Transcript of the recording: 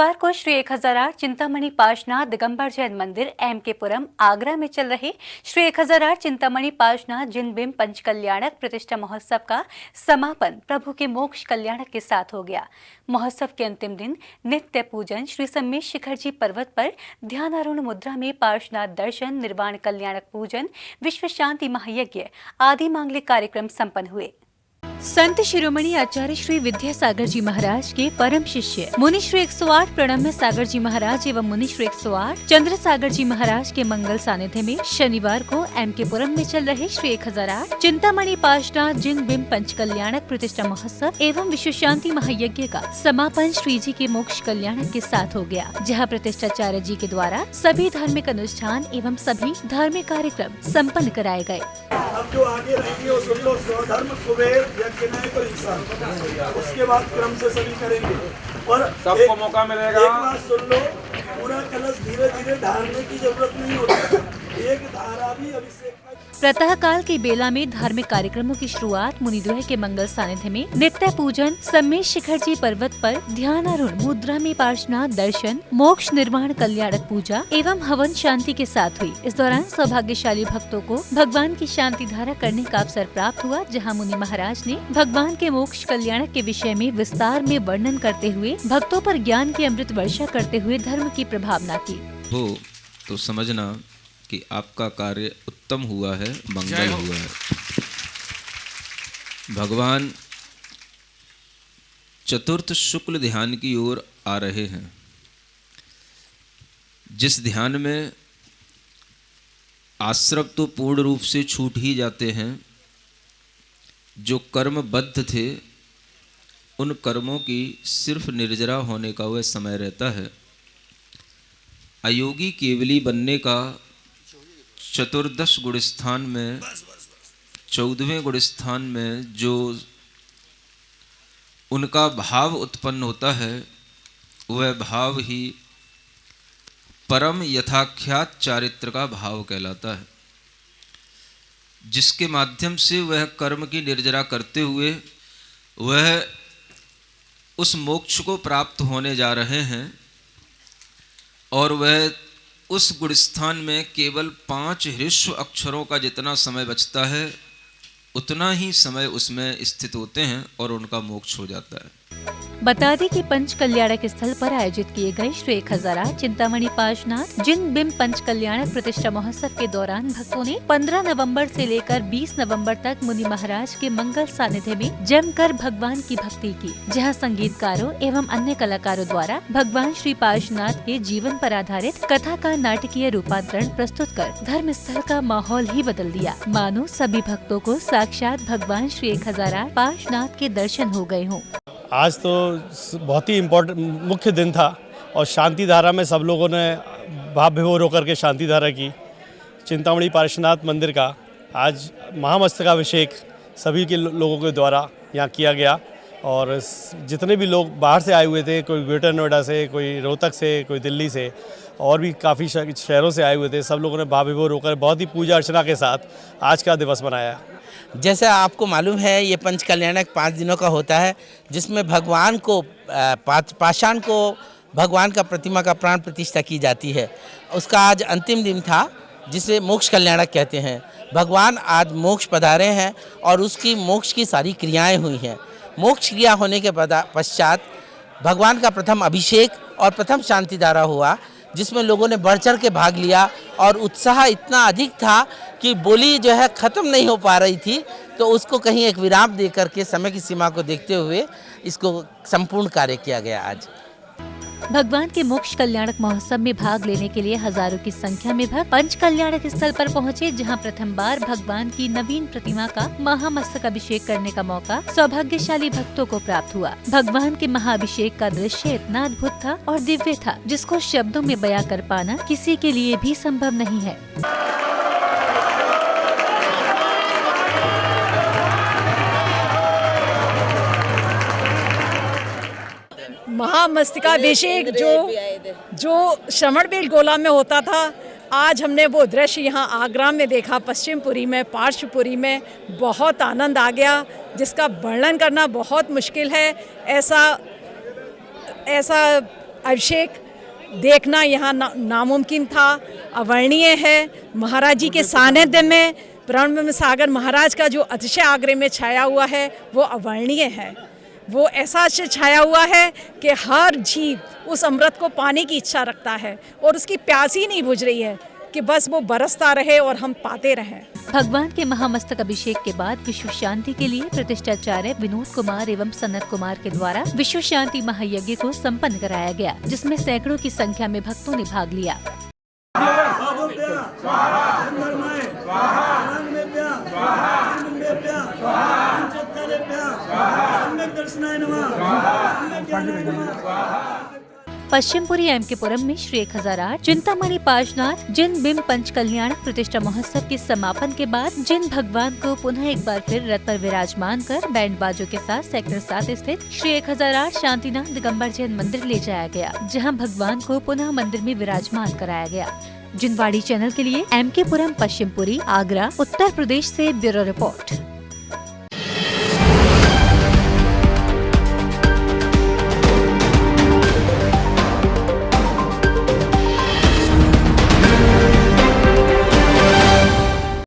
गुरुवार को श्री 1008 चिंतामणि पार्श्वनाथ दिगंबर जैन मंदिर एमके पुरम आगरा में चल रहे श्री 1008 चिंतामणि पार्श्वनाथ जिन बिंब पंचकल्याणक प्रतिष्ठा महोत्सव का समापन प्रभु के मोक्ष कल्याणक के साथ हो गया। महोत्सव के अंतिम दिन नित्य पूजन श्री सम्मेश शिखर जी पर्वत पर ध्यानारूढ़ मुद्रा में पार्श्वनाथ दर्शन, निर्वाण कल्याणक पूजन, विश्व शांति महायज्ञ आदि मांगलिक कार्यक्रम संपन्न हुए। संत शिरोमणि आचार्य श्री विद्यासागर जी महाराज के परम शिष्य मुनि श्री 108 प्रणम्य सागर जी महाराज एवं मुनि श्री 108 चंद्र सागर जी महाराज के मंगल सानिध्य में शनिवार को एमके पुरम में चल रहे श्री 1008 चिंतामणि पार्श्वनाथ जिन बिंब पंचकल्याणक प्रतिष्ठा महोत्सव एवं विश्व शांति महायज्ञ का समापन श्री जी के मोक्ष कल्याणक के साथ हो गया, जहाँ प्रतिष्ठाचार्य जी के द्वारा सभी धार्मिक अनुष्ठान एवं सभी धार्मिक कार्यक्रम संपन्न कराए गए। अब जो आगे रहेंगे वो सुन लो, स्वधर्म कुबेर यज्ञ और इंसान, उसके बाद क्रम से सभी करेंगे और सबको मौका मिलेगा। एक बात सुन लो, पूरा कलश धीरे धीरे ढालने की जरूरत नहीं होती, एक धारा भी अभिषेक। प्रातः काल की बेला में धार्मिक कार्यक्रमों की शुरुआत मुनिद्वय के मंगल सानिध्य में नित्य पूजन, सम्मेश शिखर जी पर्वत पर ध्यानारूढ़ मुद्रा में पार्श्वनाथ दर्शन, मोक्ष निर्वाण कल्याणक पूजा एवं हवन शांति के साथ हुई। इस दौरान सौभाग्यशाली भक्तों को भगवान की शांति धारा करने का अवसर प्राप्त हुआ, जहाँ मुनि महाराज ने भगवान के मोक्ष कल्याणक के विषय में विस्तार में वर्णन करते हुए भक्तों पर ज्ञान की अमृत वर्षा करते हुए धर्म की प्रभावना की। हो तो समझना कि आपका कार्य उत्तम हुआ है, मंगल हुआ है। भगवान चतुर्थ शुक्ल ध्यान की ओर आ रहे हैं, जिस ध्यान में आश्रव तो पूर्ण रूप से छूट ही जाते हैं, जो कर्मबद्ध थे उन कर्मों की सिर्फ निर्जरा होने का वह समय रहता है। अयोगी केवली बनने का चतुर्दश गुणस्थान में 14वें गुणस्थान में जो उनका भाव उत्पन्न होता है, वह भाव ही परम यथाख्यात चारित्र का भाव कहलाता है, जिसके माध्यम से वह कर्म की निर्जरा करते हुए वह उस मोक्ष को प्राप्त होने जा रहे हैं। और वह उस गुणस्थान में केवल 5 ह्रस्व अक्षरों का जितना समय बचता है, उतना ही समय उसमें स्थित होते हैं और उनका मोक्ष हो जाता है। बता दें कि पंच कल्याणक स्थल पर आयोजित किए गए श्री 1008 चिंतामणि पार्श्वनाथ जिन बिंब पंच कल्याणक प्रतिष्ठा महोत्सव के दौरान भक्तों ने 15 नवंबर से लेकर 20 नवंबर तक मुनि महाराज के मंगल सानिध्य में जमकर भगवान की भक्ति की, जहां संगीतकारों एवं अन्य कलाकारों द्वारा भगवान श्री पार्श्वनाथ के जीवन पर आधारित कथा का नाटकीय रूपांतरण प्रस्तुत कर धर्म स्थल का माहौल ही बदल दिया, मानो सभी भक्तों को साक्षात भगवान श्री 1008 पार्श्वनाथ के दर्शन हो गए हों। आज तो बहुत ही मुख्य दिन था और शांति धारा में सब लोगों ने भाव विभोर होकर के शांति धारा की। चिंतामणि पार्श्वनाथ मंदिर का आज महामस्तकाभिषेक सभी के लोगों के द्वारा यहाँ किया गया और जितने भी लोग बाहर से आए हुए थे, कोई ग्रेटर नोएडा से, कोई रोहतक से, कोई दिल्ली से और भी काफ़ी शहरों से आए हुए थे, सब लोगों ने भाव विभोर होकर बहुत ही पूजा अर्चना के साथ आज का दिवस मनाया। जैसा आपको मालूम है, ये पंच कल्याणक 5 दिनों का होता है, जिसमें भगवान को पाषाण को भगवान का प्रतिमा का प्राण प्रतिष्ठा की जाती है। उसका आज अंतिम दिन था, जिसे मोक्ष कल्याणक कहते हैं। भगवान आज मोक्ष पधारे हैं और उसकी मोक्ष की सारी क्रियाएं हुई हैं। मोक्ष क्रिया होने के पश्चात भगवान का प्रथम अभिषेक और प्रथम शांति धारा हुआ, जिसमें लोगों ने बढ़ चढ़ के भाग लिया और उत्साह इतना अधिक था कि बोली जो है ख़त्म नहीं हो पा रही थी, तो उसको कहीं एक विराम दे करके समय की सीमा को देखते हुए इसको संपूर्ण कार्य किया गया। आज भगवान के मोक्ष कल्याणक महोत्सव में भाग लेने के लिए हजारों की संख्या में भक्त पंच कल्याणक स्थल पर पहुंचे, जहां प्रथम बार भगवान की नवीन प्रतिमा का महामस्तकाभिषेक करने का मौका सौभाग्यशाली भक्तों को प्राप्त हुआ। भगवान के महाअभिषेक का दृश्य इतना अद्भुत था और दिव्य था, जिसको शब्दों में बयां कर पाना किसी के लिए भी संभव नहीं है। महामस्तकाभिषेक जो श्रवणबेल गोला में होता था, आज हमने वो दृश्य यहाँ आगरा में देखा, पश्चिमपुरी में, पार्श्वपुरी में। बहुत आनंद आ गया, जिसका वर्णन करना बहुत मुश्किल है। ऐसा अभिषेक देखना यहाँ नामुमकिन था, अवर्णीय है। महाराज जी के सानिध्य में ब्रह्म सागर महाराज का जो अतिशय आग्रह में छाया हुआ है वो अवर्णीय है। वो ऐसा छाया हुआ है कि हर जीव उस अमृत को पाने की इच्छा रखता है और उसकी प्यास ही नहीं बुझ रही है कि बस वो बरसता रहे और हम पाते रहें। भगवान के महामस्तक अभिषेक के बाद विश्व शांति के लिए प्रतिष्ठाचार्य विनोद कुमार एवं सनत कुमार के द्वारा विश्व शांति महायज्ञ को संपन्न कराया गया, जिसमें सैकड़ों की संख्या में भक्तों ने भाग लिया। पश्चिमपुरी एमके पुरम में श्री 1008 चिंतामणि पार्श्वनाथ जिन बिंब पंच कल्याणक प्रतिष्ठा महोत्सव के समापन के बाद जिन भगवान को पुनः एक बार फिर रथ पर विराजमान कर बैंड बाजों के साथ सेक्टर 7 स्थित श्री 1008 शांतिनाथ दिगंबर जैन मंदिर ले जाया गया, जहां भगवान को पुनः मंदिर में विराजमान कराया गया। जिनवाड़ी चैनल के लिए एमके पुरम पश्चिमपुरी, आगरा, उत्तर प्रदेश से ब्यूरो रिपोर्ट।